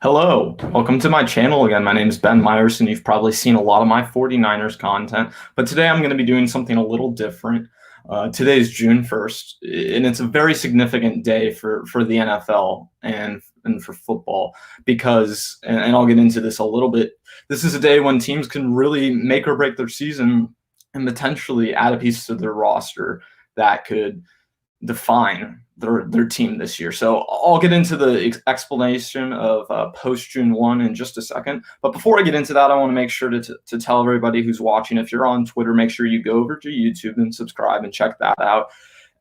Hello, welcome to my channel again. My name is Ben Myers, and you've probably seen a lot of my 49ers content, but today I'm going to be doing something a little different. Today is June 1st, and it's a very significant day for the NFL and for football because, and I'll get into this a little bit, this is a day when teams can really make or break their season and potentially add a piece to their roster that could define their team this year. So I'll get into the explanation of post June 1 in just a second. But before I get into that, I want to make sure to tell everybody who's watching, if you're on Twitter, make sure you go over to YouTube and subscribe and check that out.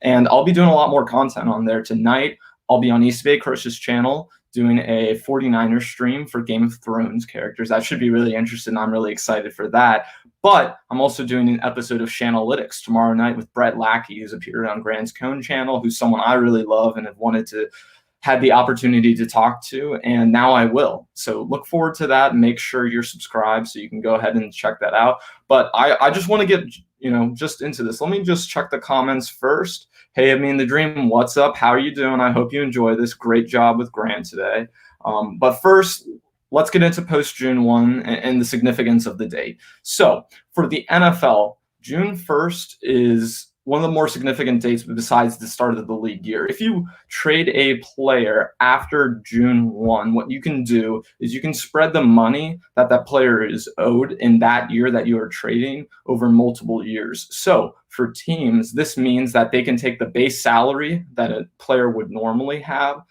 And I'll be doing a lot more content on there tonight. I'll be on East Bay Chris's channel doing a 49ers stream for Game of Thrones characters. That should be really interesting. I'm really excited for that. But I'm also doing an episode of Shanalytics tomorrow night with Brett Lackey, who's appeared on Grant's Cone channel, who's someone I really love and have wanted to have the opportunity to talk to, and now I will. So look forward to that. Make sure you're subscribed so you can go ahead and check that out. But I just want to get, just into this. Let me just check the comments first. Hey, I mean the dream, what's up? How are you doing? I hope you enjoy this. Great job with Grant today. But first, let's get into post June 1 and the significance of the date. So for the NFL, June 1st is one of the more significant dates besides the start of the league year. If you trade a player after June 1, what you can do is you can spread the money that that player is owed in that year that you are trading over multiple years. So for teams, this means that they can take the base salary that a player would normally have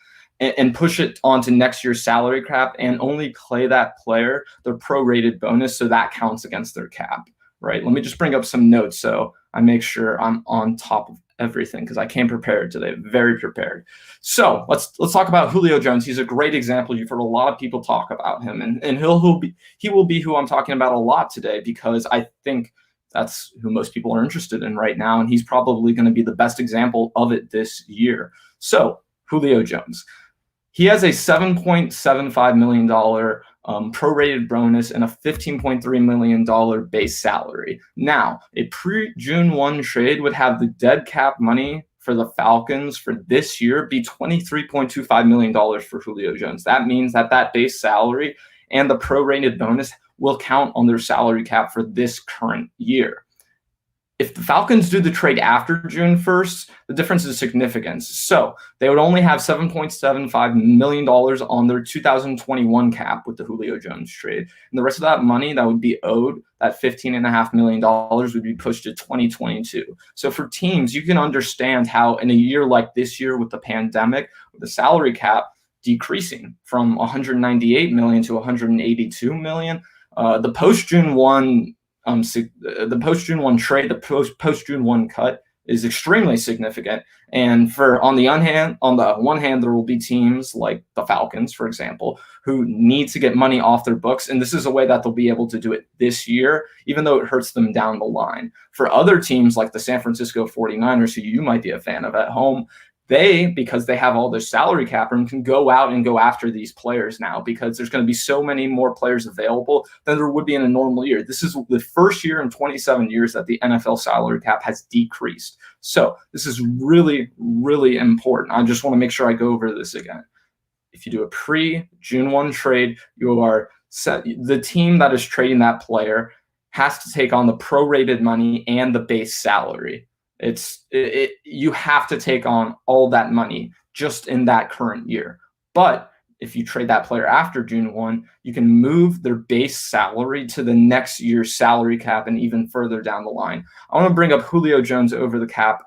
and push it onto next year's salary cap and only play that player their prorated bonus, so that counts against their cap, right? Let me just bring up some notes so I make sure I'm on top of everything because I came prepared today, very prepared. So let's talk about Julio Jones. He's a great example. You've heard a lot of people talk about him, and he will be who I'm talking about a lot today because I think that's who most people are interested in right now, and he's probably going to be the best example of it this year. So Julio Jones. He has a $7.75 million prorated bonus and a $15.3 million base salary. Now, a pre-June 1 trade would have the dead cap money for the Falcons for this year be $23.25 million for Julio Jones. That means that that base salary and the prorated bonus will count on their salary cap for this current year. If the Falcons do the trade after June 1st, the difference is significant. So they would only have $7.75 million on their 2021 cap with the Julio Jones trade. And the rest of that money that would be owed, that $15.5 million, would be pushed to 2022. So for teams, you can understand how in a year like this year with the pandemic, with the salary cap decreasing from $198 million to $182 million, the post-June 1 the post-June 1 trade, the post-June 1 cut is extremely significant. And on the one hand, there will be teams like the Falcons, for example, who need to get money off their books. And this is a way that they'll be able to do it this year, even though it hurts them down the line. For other teams like the San Francisco 49ers, who you might be a fan of at home, because they have all their salary cap room, can go out and go after these players now because there's going to be so many more players available than there would be in a normal year. This is the first year in 27 years that the NFL salary cap has decreased. So this is really, really important. I just want to make sure I go over this again. If you do a pre-June 1 trade, you are set. The team that is trading that player has to take on the prorated money and the base salary. You have to take on all that money just in that current year. But if you trade that player after June 1, you can move their base salary to the next year's salary cap and even further down the line. I want to bring up Julio Jones over the cap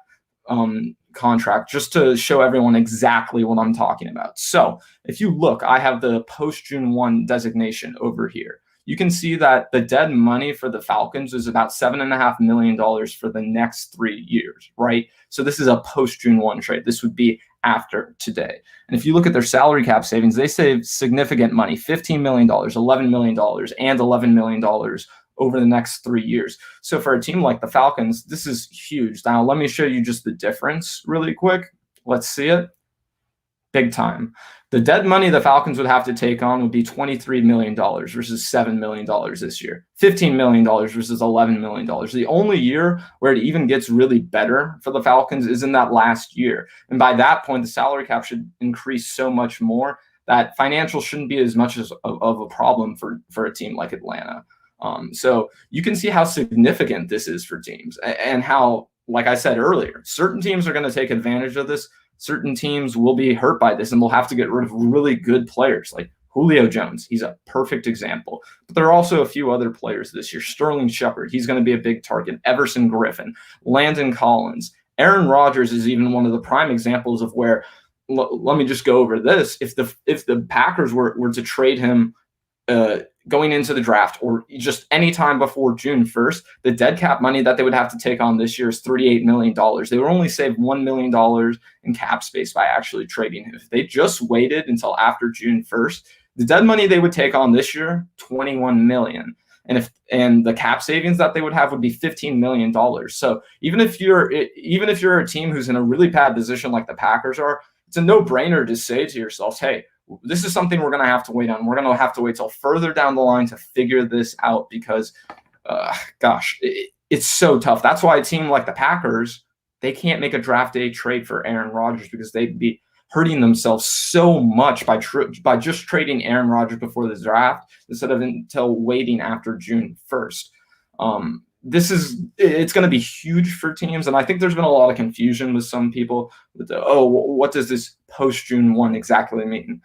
contract just to show everyone exactly what I'm talking about. So if you look, I have the post-June 1 designation over here. You can see that the dead money for the Falcons is about $7.5 million for the next 3 years, right? So this is a post-June 1 trade. This would be after today. And if you look at their salary cap savings, they save significant money, $15 million, $11 million, and $11 million over the next 3 years. So for a team like the Falcons, this is huge. Now, let me show you just the difference really quick. Let's see it. Big time. The dead money the Falcons would have to take on would be $23 million versus $7 million this year. $15 million versus $11 million. The only year where it even gets really better for the Falcons is in that last year. And by that point, the salary cap should increase so much more that financial shouldn't be as much of a problem for a team like Atlanta. So you can see how significant this is for teams, and how, like I said earlier, certain teams are going to take advantage of this. Certain teams will be hurt by this and will have to get rid of really good players like Julio Jones. He's a perfect example. But there are also a few other players this year. Sterling Shepard, he's going to be a big target. Everson Griffin, Landon Collins. Aaron Rodgers is even one of the prime examples of where, let me just go over this. If the Packers were to trade him going into the draft or just any time before June 1st, the dead cap money that they would have to take on this year is $38 million. They would only save $1 million in cap space by actually trading him. If they just waited until after June 1st, the dead money they would take on this year, $21 million. And the cap savings that they would have would be $15 million. So even if you're a team who's in a really bad position like the Packers are, it's a no-brainer to say to yourselves, hey, this is something we're going to have to wait on. We're going to have to wait till further down the line to figure this out because, it's so tough. That's why a team like the Packers, they can't make a draft day trade for Aaron Rodgers because they'd be hurting themselves so much by just trading Aaron Rodgers before the draft instead of until waiting after June 1st. It's going to be huge for teams, and I think there's been a lot of confusion with some people with what does this post June 1 exactly mean?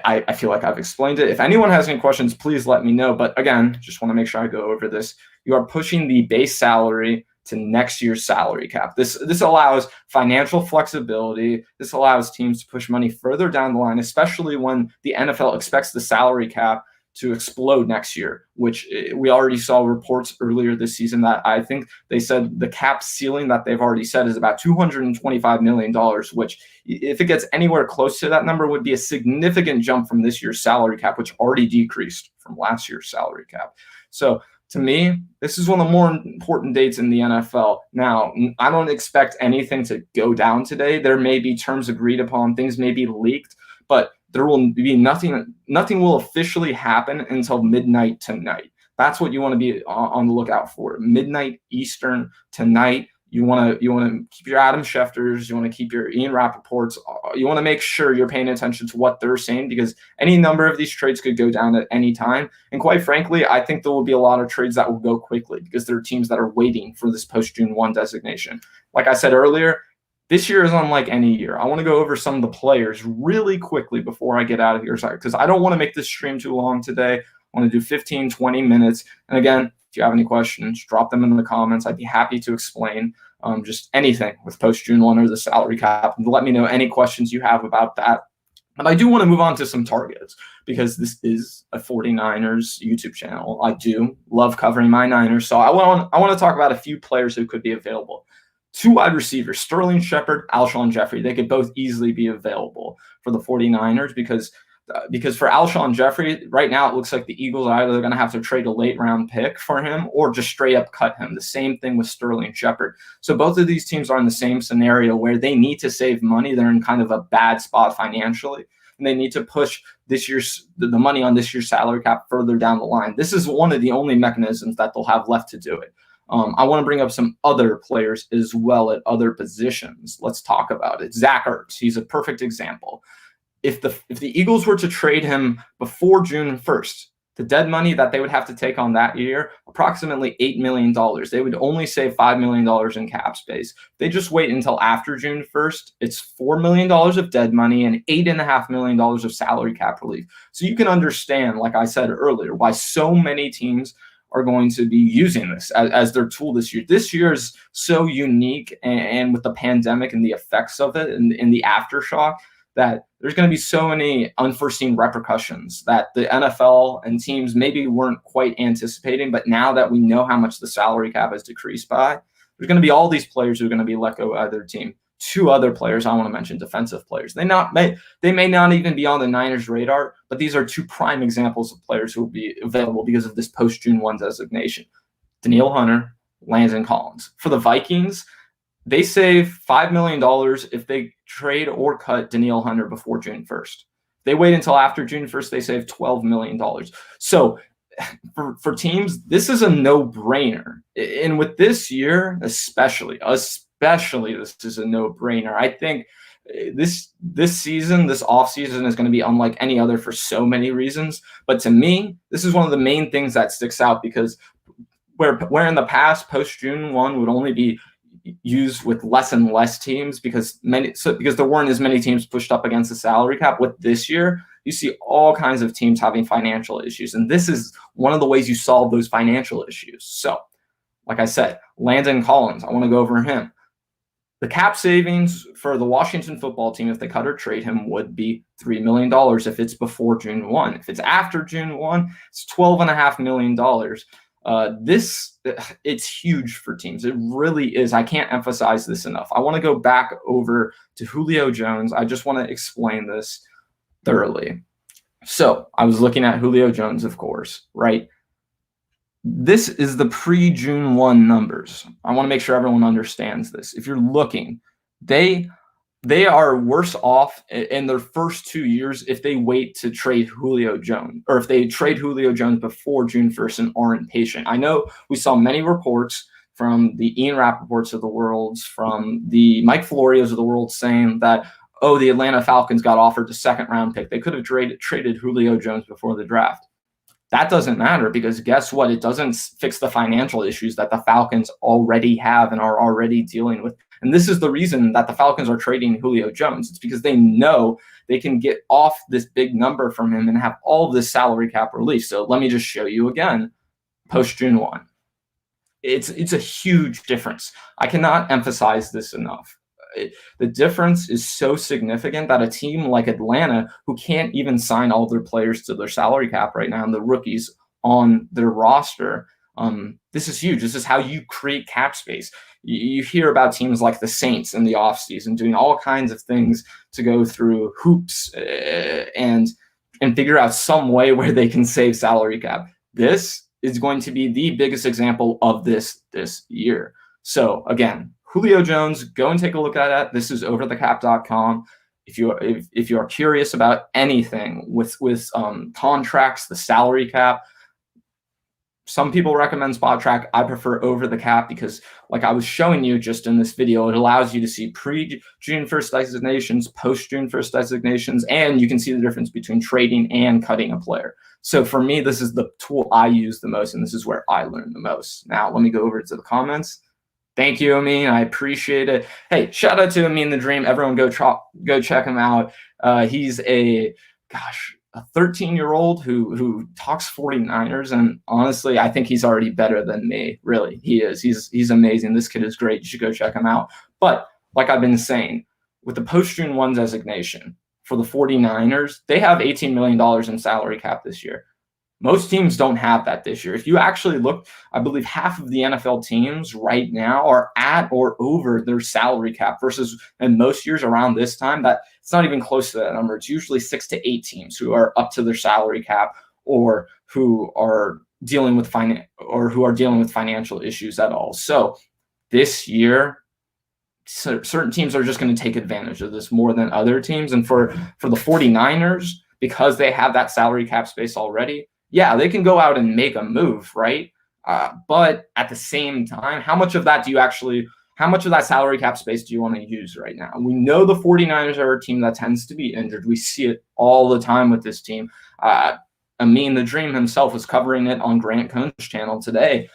I feel like I've explained it. If anyone has any questions, please let me know. But again, just want to make sure I go over this. You are pushing the base salary to next year's salary cap. This allows financial flexibility. This allows teams to push money further down the line, especially when the NFL expects the salary cap to explode next year, which we already saw reports earlier this season that I think they said the cap ceiling that they've already set is about $225 million, which if it gets anywhere close to that number would be a significant jump from this year's salary cap, which already decreased from last year's salary cap. So to me, this is one of the more important dates in the NFL. Now, I don't expect anything to go down today. There may be terms agreed upon, things may be leaked, but there will be nothing will officially happen until midnight tonight. That's what you want to be on the lookout for. Midnight Eastern tonight. You want to keep your Adam Schefters. You want to keep your Ian Rappaports. You want to make sure you're paying attention to what they're saying because any number of these trades could go down at any time. And quite frankly, I think there will be a lot of trades that will go quickly because there are teams that are waiting for this post-June 1 designation. Like I said earlier, this year is unlike any year. I want to go over some of the players really quickly before I get out of here because I don't want to make this stream too long today. I want to do 15, 20 minutes. And again, if you have any questions, drop them in the comments. I'd be happy to explain just anything with post-June 1 or the salary cap. And let me know any questions you have about that. But I do want to move on to some targets because this is a 49ers YouTube channel. I do love covering my Niners. So I want to talk about a few players who could be available. 2 wide receivers, Sterling Shepard, Alshon Jeffrey. They could both easily be available for the 49ers because for Alshon Jeffrey, right now it looks like the Eagles are either going to have to trade a late-round pick for him or just straight up cut him. The same thing with Sterling Shepard. So both of these teams are in the same scenario where they need to save money. They're in kind of a bad spot financially, and they need to push the money on this year's salary cap further down the line. This is one of the only mechanisms that they'll have left to do it. I want to bring up some other players as well at other positions. Let's talk about it. Zach Ertz, he's a perfect example. If the Eagles were to trade him before June 1st, the dead money that they would have to take on that year, approximately $8 million. They would only save $5 million in cap space. They just wait until after June 1st. It's $4 million of dead money and $8.5 million of salary cap relief. So you can understand, like I said earlier, why so many teams are going to be using this as their tool this year. This year is so unique, and with the pandemic and the effects of it and the aftershock, that there's going to be so many unforeseen repercussions that the NFL and teams maybe weren't quite anticipating. But now that we know how much the salary cap has decreased by, there's going to be all these players who are going to be let go by their team. 2 other players I want to mention, defensive players. They may not even be on the Niners' radar, but these are 2 prime examples of players who will be available because of this post-June 1 designation. Danielle Hunter, Landon Collins. For the Vikings, they save $5 million if they trade or cut Danielle Hunter before June 1st. They wait until after June 1st, they save $12 million. So for teams, this is a no-brainer. And with this year, especially this is a no-brainer. I think This season, this offseason is going to be unlike any other for so many reasons. But to me, this is one of the main things that sticks out, because where in the past post June 1 would only be used with less and less teams because there weren't as many teams pushed up against the salary cap. With this year, you see all kinds of teams having financial issues, and this is one of the ways you solve those financial issues. So, like I said, Landon Collins, I want to go over him. The cap savings for the Washington football team, if they cut or trade him, would be $3 million if it's before June 1. If it's after June 1, it's $12.5 million. It's huge for teams. It really is. I can't emphasize this enough. I want to go back over to Julio Jones. I just want to explain this thoroughly. So I was looking at Julio Jones, of course, right? This is the pre-June 1 numbers. I want to make sure everyone understands this. If you're looking, they are worse off in their first 2 years if they wait to trade Julio Jones, or if they trade Julio Jones before June 1st and aren't patient. I know we saw many reports from the Ian Rappaports of the world, from the Mike Florios of the world, saying that, oh, the Atlanta Falcons got offered a second-round pick. They could have traded Julio Jones before the draft. That doesn't matter, because guess what? It doesn't fix the financial issues that the Falcons already have and are already dealing with. And this is the reason that the Falcons are trading Julio Jones. It's because they know they can get off this big number from him and have all of this salary cap relief. So let me just show you again, post June 1. It's a huge difference. I cannot emphasize this enough. The difference is so significant that a team like Atlanta, who can't even sign all their players to their salary cap right now, and the rookies on their roster, this is huge. This is how you create cap space. You hear about teams like the Saints in the offseason doing all kinds of things to go through hoops and figure out some way where they can save salary cap. This is going to be the biggest example of this year. So again, Julio Jones, go and take a look at it. This is overthecap.com. If you are curious about anything with contracts, the salary cap, some people recommend Spot Track. I prefer Over the Cap because, like I was showing you just in this video, it allows you to see pre-June 1st designations, post-June 1st designations, and you can see the difference between trading and cutting a player. So for me, this is the tool I use the most, and this is where I learn the most. Now, let me go over to the comments. Thank you, Amin. I appreciate it. Hey, shout out to Amin the Dream. Everyone go check him out. He's a 13-year-old who talks 49ers, and honestly, I think he's already better than me. Really, he is. He's amazing. This kid is great. You should go check him out. But like I've been saying, with the post-June 1 designation for the 49ers, they have $18 million in salary cap this year. Most teams don't have that this year. If you actually look, I believe half of the NFL teams right now are at or over their salary cap versus in most years around this time, that it's not even close to that number. It's usually 6 to 8 teams who are up to their salary cap or who are dealing with financial issues at all. So this year, certain teams are just going to take advantage of this more than other teams. And for the 49ers, because they have that salary cap space already, yeah, they can go out and make a move, right? But at the same time, how much of that salary cap space do you want to use right now? We know the 49ers are a team that tends to be injured. We see it all the time with this team. Amin the Dream himself was covering it on Grant Cohn's channel today.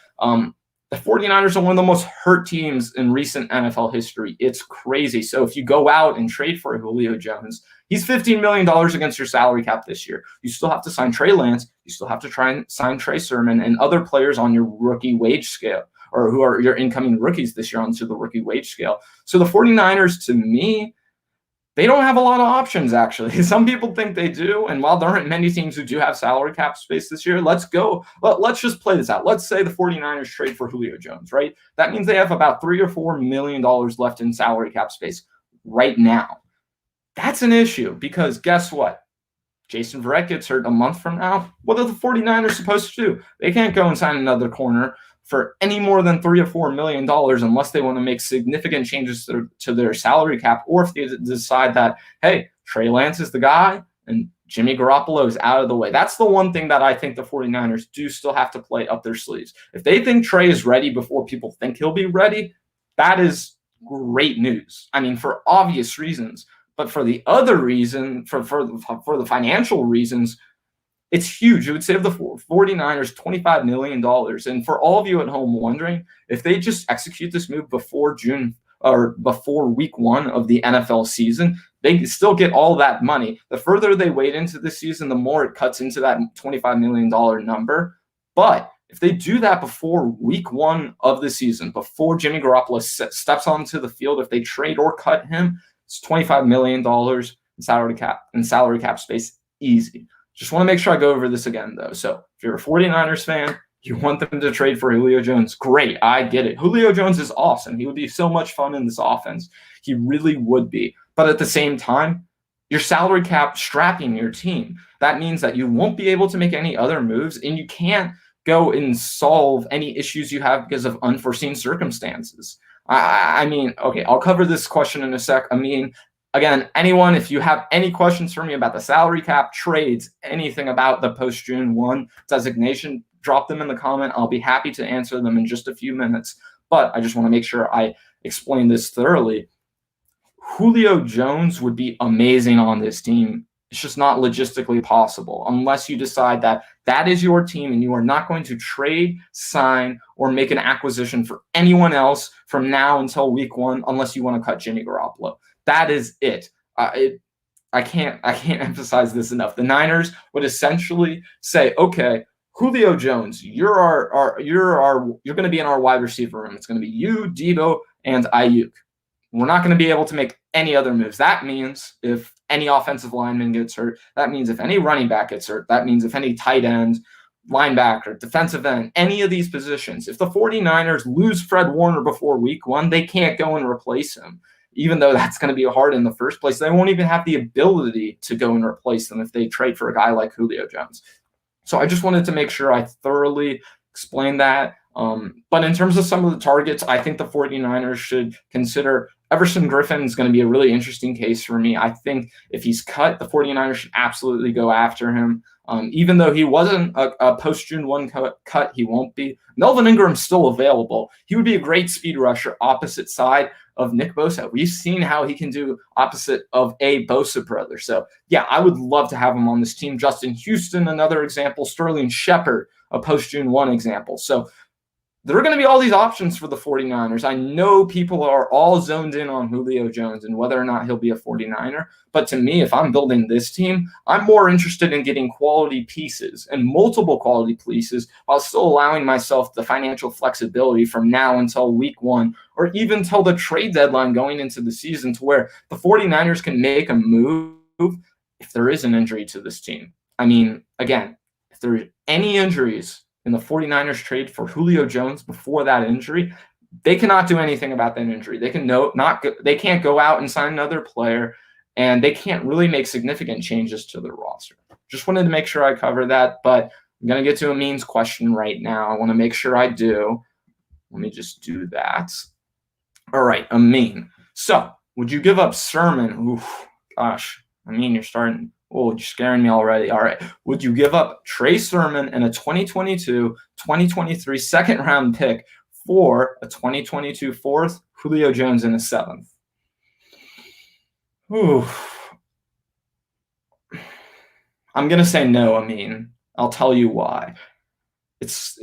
The 49ers are one of the most hurt teams in recent NFL history. It's crazy. So if you go out and trade for Julio Jones, he's $15 million against your salary cap this year. You still have to sign Trey Lance. You still have to try and sign Trey Sermon and other players on your rookie wage scale, or who are your incoming rookies this year onto the rookie wage scale. So the 49ers, to me, they don't have a lot of options, actually. Some people think they do. And while there aren't many teams who do have salary cap space this year, let's just play this out. Let's say the 49ers trade for Julio Jones, right? That means they have about $3 or $4 million left in salary cap space right now. That's an issue because guess what? Jason Verrett gets hurt a month from now. What are the 49ers supposed to do? They can't go and sign another corner for any more than $3 or $4 million unless they want to make significant changes to their salary cap, or if they decide that, hey, Trey Lance is the guy and Jimmy Garoppolo is out of the way. That's the one thing that I think the 49ers do still have to play up their sleeves. If they think Trey is ready before people think he'll be ready, that is great news. I mean, for obvious reasons. But for the other reason, for the financial reasons, it's huge. It would save the 49ers $25 million. And for all of you at home wondering, if they just execute this move before June or before week 1 of the NFL season, they still get all that money. The further they wait into the season, the more it cuts into that $25 million number. But if they do that before week 1 of the season, before Jimmy Garoppolo steps onto the field, if they trade or cut him, it's $25 million in salary cap space, easy. Just want to make sure I go over this again, though. So if you're a 49ers fan, you want them to trade for Julio Jones, great. I get it. Julio Jones is awesome. He would be so much fun in this offense. He really would be. But at the same time, your salary cap strapping your team. That means that you won't be able to make any other moves, and you can't go and solve any issues you have because of unforeseen circumstances. I mean, okay, I'll cover this question in a sec. I mean, again, anyone, if you have any questions for me about the salary cap, trades, anything about the post-June 1 designation, drop them in the comment. I'll be happy to answer them in just a few minutes. But I just want to make sure I explain this thoroughly. Julio Jones would be amazing on this team. It's just not logistically possible unless you decide that that is your team and you are not going to trade, sign, or make an acquisition for anyone else from now until week 1 unless you want to cut Jimmy Garoppolo. That is it. I can't emphasize this enough. The Niners would essentially say, okay, Julio Jones, you're going to be in our wide receiver room. It's going to be you, Debo, and Ayuk. We're not going to be able to make any other moves. That means if any offensive lineman gets hurt, that means if any running back gets hurt, that means if any tight end, linebacker, defensive end, any of these positions, if the 49ers lose Fred Warner before week 1, they can't go and replace him. Even though that's going to be hard in the first place, they won't even have the ability to go and replace them if they trade for a guy like Julio Jones. So I just wanted to make sure I thoroughly explained that. But in terms of some of the targets, I think the 49ers should consider Everson Griffin is going to be a really interesting case for me. I think if he's cut, the 49ers should absolutely go after him. Even though he wasn't a post-June 1 cut, he won't be. Melvin Ingram's still available. He would be a great speed rusher opposite side of Nick Bosa. We've seen how he can do opposite of a Bosa brother. So, yeah, I would love to have him on this team. Justin Houston, another example. Sterling Shepard, a post-June 1 example. So, there are going to be all these options for the 49ers. I know people are all zoned in on Julio Jones and whether or not he'll be a 49er. But to me, if I'm building this team, I'm more interested in getting quality pieces and multiple quality pieces while still allowing myself the financial flexibility from now until week 1 or even till the trade deadline going into the season to where the 49ers can make a move if there is an injury to this team. I mean, again, if there are any injuries in the 49ers trade for Julio Jones before that injury, they cannot do anything about that injury. They can't go out and sign another player, and they can't really make significant changes to their roster. Just wanted to make sure I cover that, but I'm going to get to Amin's question right now. I want to make sure I do. Let me just do that. All right, Amin. So, would you give up Sermon? Oof, gosh, Amin, you're starting. Oh, you're scaring me already. All right. Would you give up Trey Sermon and a 2022-2023 second-round pick for a 2022 fourth, Julio Jones in a 7th? Ooh. I'm going to say no, Amin. I'll tell you why. It's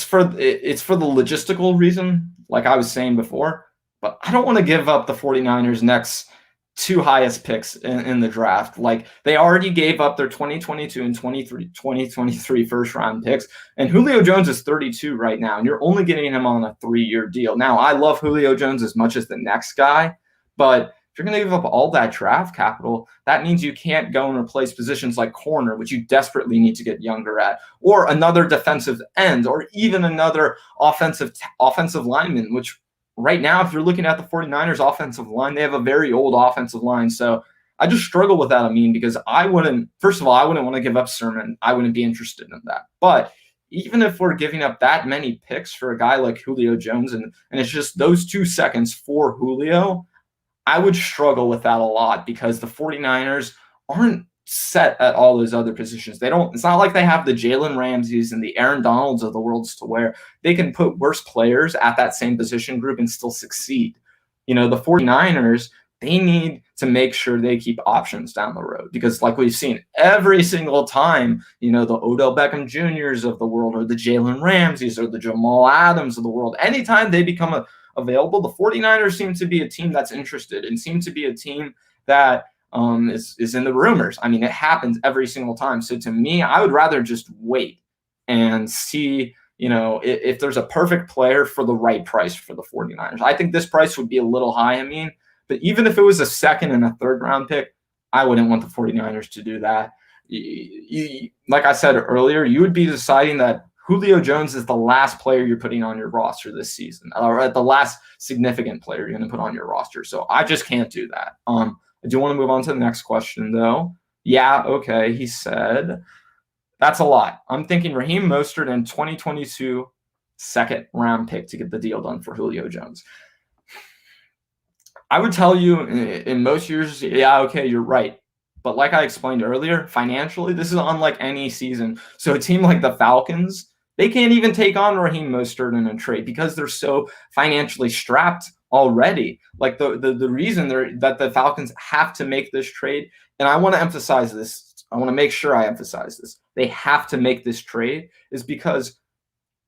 for the logistical reason, like I was saying before, but I don't want to give up the 49ers' next 2 highest picks in the draft. Like, they already gave up their 2022 and 2023 first round picks, and Julio Jones is 32 right now, and you're only getting him on a 3-year deal. Now, I love Julio Jones as much as the next guy, but if you're going to give up all that draft capital, that means you can't go and replace positions like corner, which you desperately need to get younger at, or another defensive end, or even another offensive lineman, which right now, if you're looking at the 49ers offensive line, they have a very old offensive line. So I just struggle with that, I mean, because first of all, I wouldn't want to give up Sermon. I wouldn't be interested in that. But even if we're giving up that many picks for a guy like Julio Jones, and it's just those 2 seconds for Julio, I would struggle with that a lot because the 49ers aren't set at all those other positions. It's not like they have the Jalen Ramseys and the Aaron Donalds of the world to where they can put worse players at that same position group and still succeed. You know, the 49ers, they need to make sure they keep options down the road, because like we've seen every single time, the Odell Beckham Juniors of the world, or the Jalen Ramseys, or the Jamal Adams of the world, anytime they become available, the 49ers seem to be a team that's interested and seem to be a team that is in the rumors. I mean, it happens every single time. So to me, I would rather just wait and see, if there's a perfect player for the right price for the 49ers. I think this price would be a little high, but even if it was a second and a third round pick, I wouldn't want the 49ers to do that. Like I said earlier, you would be deciding that Julio Jones is the last player you're putting on your roster this season, or the last significant player you're going to put on your roster. So I just can't do that. I do want to move on to the next question, though. Yeah, okay, he said, that's a lot. I'm thinking Raheem Mostert in 2022 second round pick to get the deal done for Julio Jones. I would tell you in most years, yeah, okay, you're right. But like I explained earlier, financially, this is unlike any season. So a team like the Falcons, they can't even take on Raheem Mostert in a trade because they're so financially strapped already. Like the reason that the Falcons have to make this trade, and I want to emphasize this, I want to make sure I emphasize this, they have to make this trade is because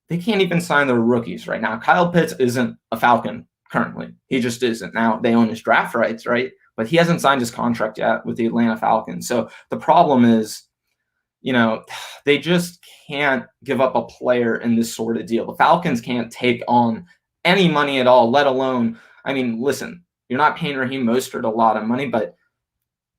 they can't even sign their rookies right now. Kyle Pitts isn't a Falcon currently. He just isn't. Now, they own his draft rights, right? But he hasn't signed his contract yet with the Atlanta Falcons. So the problem is, they just can't give up a player in this sort of deal. The Falcons can't take on any money at all, let alone, listen, you're not paying Raheem Mostert a lot of money, but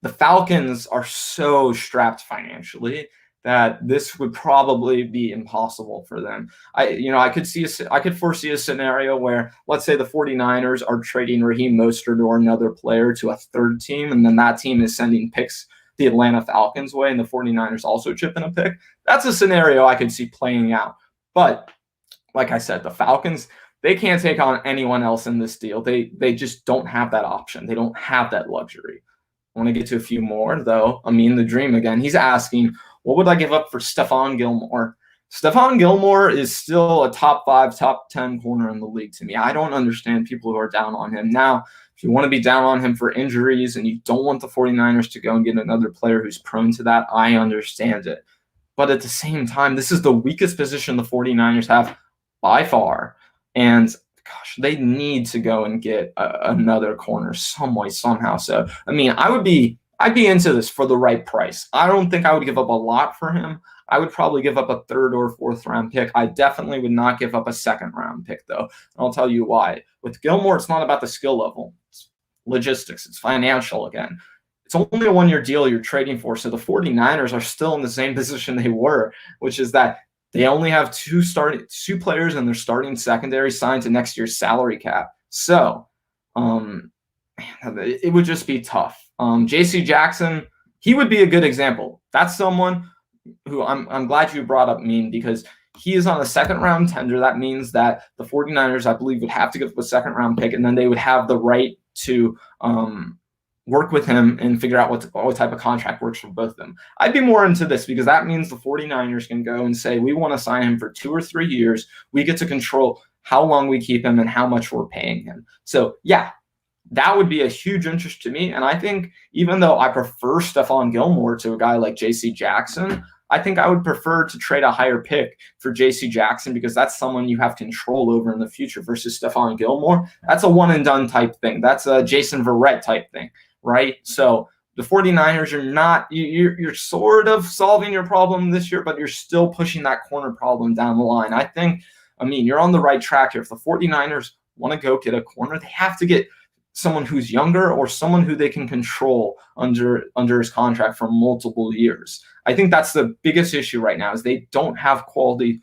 the Falcons are so strapped financially that this would probably be impossible for them. I could foresee a scenario where, let's say the 49ers are trading Raheem Mostert or another player to a third team, and then that team is sending picks the Atlanta Falcons way, and the 49ers also chip in a pick. That's a scenario I could see playing out. But like I said, the Falcons, they can't take on anyone else in this deal. They just don't have that option. They don't have that luxury. I want to get to a few more, though. The Dream again. He's asking, what would I give up for Stephon Gilmore? Stephon Gilmore is still a top 5, top 10 corner in the league to me. I don't understand people who are down on him. Now, if you want to be down on him for injuries and you don't want the 49ers to go and get another player who's prone to that, I understand it. But at the same time, this is the weakest position the 49ers have by far. And gosh, they need to go and get another corner some way, somehow. So, I'd be into this for the right price. I don't think I would give up a lot for him. I would probably give up a third or fourth round pick. I definitely would not give up a second round pick, though. And I'll tell you why. With Gilmore, it's not about the skill level. It's logistics. It's financial again. It's only a one-year deal you're trading for. So the 49ers are still in the same position they were, which is that they only have two players in their starting secondary signed to next year's salary cap. So it would just be tough. J.C. Jackson, he would be a good example. That's someone who I'm glad you brought up, because he is on a second-round tender. That means that the 49ers, I believe, would have to give up a second-round pick, and then they would have the right to work with him and figure out what type of contract works for both of them. I'd be more into this because that means the 49ers can go and say, we want to sign him for 2 or 3 years. We get to control how long we keep him and how much we're paying him. So, yeah, that would be a huge interest to me. And I think even though I prefer Stephon Gilmore to a guy like J.C. Jackson, I think I would prefer to trade a higher pick for J.C. Jackson because that's someone you have control over in the future versus Stephon Gilmore. That's a one-and-done type thing. That's a Jason Verrett type thing, right? So the 49ers are you're sort of solving your problem this year, but you're still pushing that corner problem down the line. I think, you're on the right track here. If the 49ers want to go get a corner, they have to get someone who's younger or someone who they can control under his contract for multiple years. I think that's the biggest issue right now is they don't have quality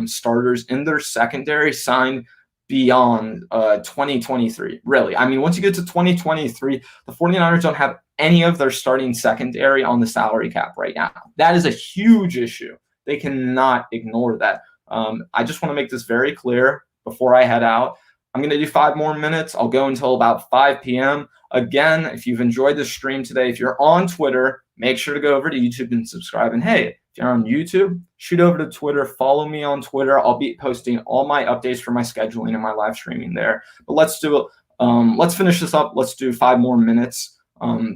starters in their secondary signed beyond 2023, really. Once you get to 2023, the 49ers don't have any of their starting secondary on the salary cap right now. That is a huge issue. They cannot ignore that. I just want to make this very clear before I head out. I'm going to do 5 more minutes. I'll go until about 5 p.m. Again, if you've enjoyed the stream today, if you're on Twitter, make sure to go over to YouTube and subscribe. And hey, if you're on YouTube, shoot over to Twitter. Follow me on Twitter. I'll be posting all my updates for my scheduling and my live streaming there. But let's do Let's finish this up. Let's do 5 more minutes.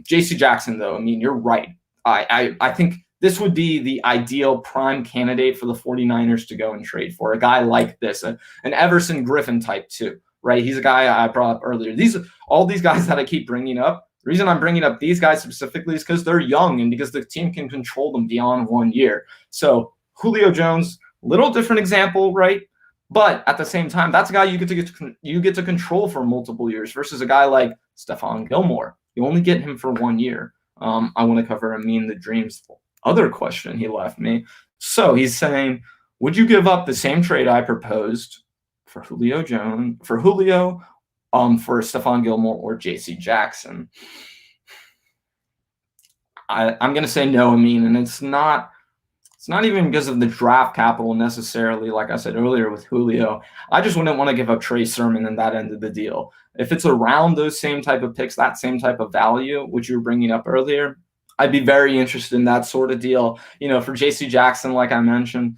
J.C. Jackson, though, I mean, you're right. I think this would be the ideal prime candidate for the 49ers to go and trade for, a guy like this, an Everson Griffin type too, right? He's a guy I brought up earlier. All these guys that I keep bringing up, the reason I'm bringing up these guys specifically is because they're young and because the team can control them beyond 1 year. So Julio Jones, little different example, right? But at the same time, that's a guy you get to control for multiple years versus a guy like Stephon Gilmore. You only get him for 1 year. I want to cover Amin the Dream's other question he left me. So he's saying, would you give up the same trade I proposed for Julio Jones, for Stephon Gilmore or J.C. Jackson? I'm going to say no, Amin, and it's not even because of the draft capital necessarily. Like I said earlier with Julio, I just wouldn't want to give up Trey Sermon and that end of the deal. If it's around those same type of picks, that same type of value, which you were bringing up earlier, I'd be very interested in that sort of deal. For J.C. Jackson, like I mentioned,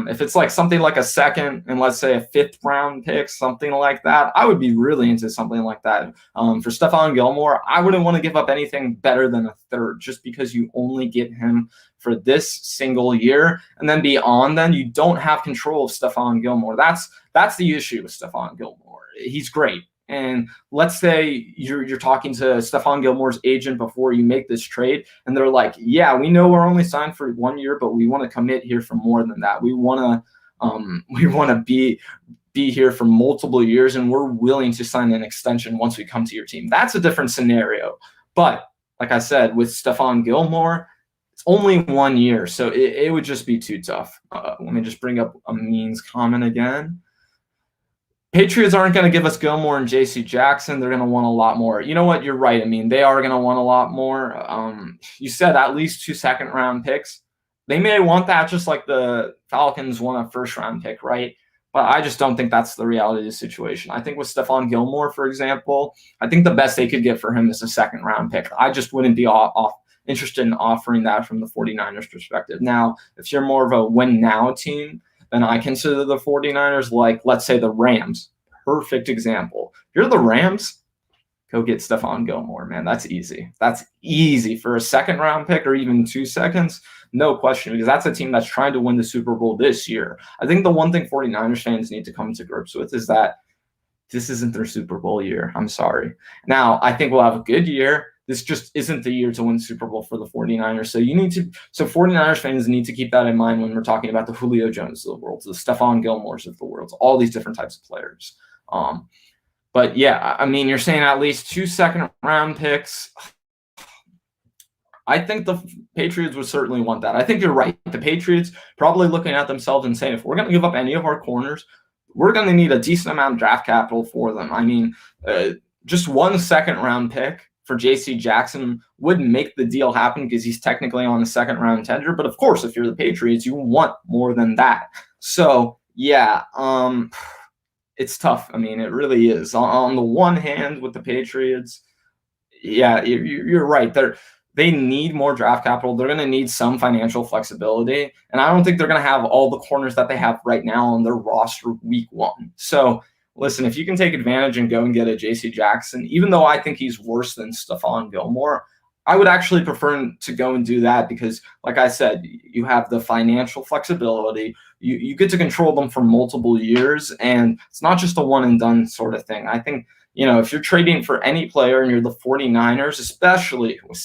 if it's like something like a second and let's say a 5th round pick, something like that, I would be really into something like that. For Stephon Gilmore, I wouldn't want to give up anything better than a 3rd just because you only get him for this single year. And then beyond then, you don't have control of Stephon Gilmore. That's the issue with Stephon Gilmore. He's great. And let's say you're talking to Stephon Gilmore's agent before you make this trade, and they're like, yeah, we know we're only signed for 1 year, but we want to commit here for more than that. We want to be here for multiple years, and we're willing to sign an extension once we come to your team. That's a different scenario. But like I said, with Stephon Gilmore, it's only 1 year, so it would just be too tough. Let me just bring up Amin's comment again. Patriots aren't going to give us Gilmore and J.C. Jackson. They're going to want a lot more. You know what? You're right. I mean, they are going to want a lot more. You said at least 2 second-round picks. They may want that just like the Falcons want a first-round pick, right? But I just don't think that's the reality of the situation. I think with Stephon Gilmore, for example, I think the best they could get for him is a second-round pick. I just wouldn't be interested in offering that from the 49ers perspective. Now, if you're more of a win-now team, then I consider the 49ers like, let's say, the Rams. Perfect example. If you're the Rams, go get Stephon Gilmore, man. That's easy. That's easy for a second-round pick or even 2 seconds. No question, because that's a team that's trying to win the Super Bowl this year. I think the one thing 49ers fans need to come to grips with is that this isn't their Super Bowl year. I'm sorry. Now, I think we'll have a good year. This just isn't the year to win Super Bowl for the 49ers. So 49ers fans need to keep that in mind when we're talking about the Julio Jones of the world, the Stephon Gilmores of the world, all these different types of players. But yeah, I mean, you're saying at least 2 second-round picks. I think the Patriots would certainly want that. I think you're right. The Patriots probably looking at themselves and saying, if we're going to give up any of our corners, we're going to need a decent amount of draft capital for them. I mean, just 1 second-round pick for J.C. Jackson would make the deal happen because he's technically on the second-round tender. But, of course, if you're the Patriots, you want more than that. So, yeah, it's tough. I mean, it really is. On the one hand, with the Patriots, yeah, you're right. They need more draft capital. They're going to need some financial flexibility. And I don't think they're going to have all the corners that they have right now on their roster week 1. So, listen, if you can take advantage and go and get a J.C. Jackson, even though I think he's worse than Stephon Gilmore, I would actually prefer to go and do that because, like I said, you have the financial flexibility. You get to control them for multiple years, and it's not just a one-and-done sort of thing. I think, if you're trading for any player and you're the 49ers, especially with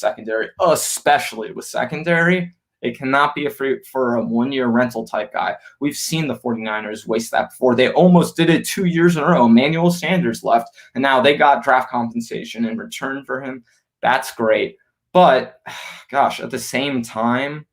secondary, it cannot be for a 1-year rental type guy. We've seen the 49ers waste that before. They almost did it 2 years in a row. Emmanuel Sanders left, and now they got draft compensation in return for him. That's great. But, gosh, at the same time,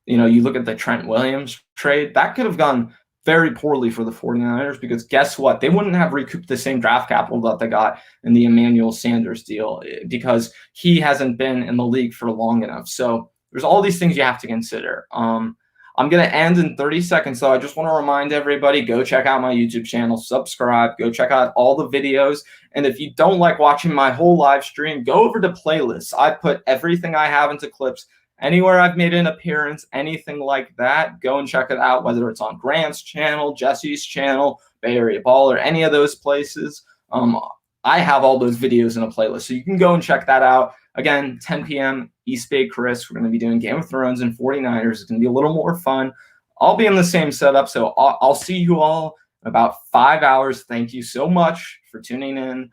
you look at the Trent Williams trade, that could have gone very poorly for the 49ers because guess what? They wouldn't have recouped the same draft capital that they got in the Emmanuel Sanders deal because he hasn't been in the league for long enough. So there's all these things you have to consider. I'm going to end in 30 seconds, so I just want to remind everybody, go check out my YouTube channel, subscribe, go check out all the videos. And if you don't like watching my whole live stream, go over to playlists. I put everything I have into clips. Anywhere I've made an appearance, anything like that, go and check it out, whether it's on Grant's channel, Jesse's channel, Bay Area Ball, or any of those places. I have all those videos in a playlist, so you can go and check that out. Again, 10 p.m. East Bay Chris. We're going to be doing Game of Thrones and 49ers. It's going to be a little more fun. I'll be in the same setup, so I'll see you all in about 5 hours. Thank you so much for tuning in.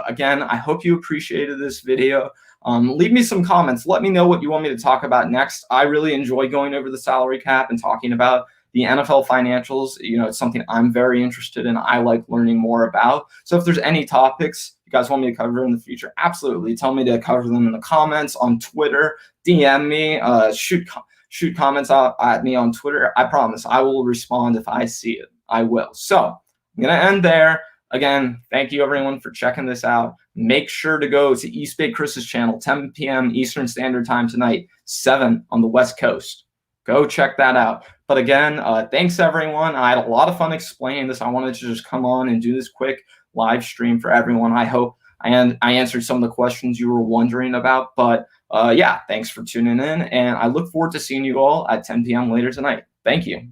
Again, I hope you appreciated this video. Leave me some comments. Let me know what you want me to talk about next. I really enjoy going over the salary cap and talking about the NFL financials. You know, it's something I'm very interested in. I like learning more about. So if there's any topics you guys want me to cover in the future, absolutely tell me to cover them in the comments, on Twitter, DM me, shoot comments out at me on Twitter. I promise I will respond if I see it. I will. So I'm going to end there. Again, thank you everyone for checking this out. Make sure to go to East Bay Chris's channel, 10 p.m. Eastern Standard Time tonight, 7 on the West Coast. Go check that out. But again, thanks everyone. I had a lot of fun explaining this. I wanted to just come on and do this quick live stream for everyone. I hope I answered some of the questions you were wondering about. But yeah, thanks for tuning in. And I look forward to seeing you all at 10 p.m. later tonight. Thank you.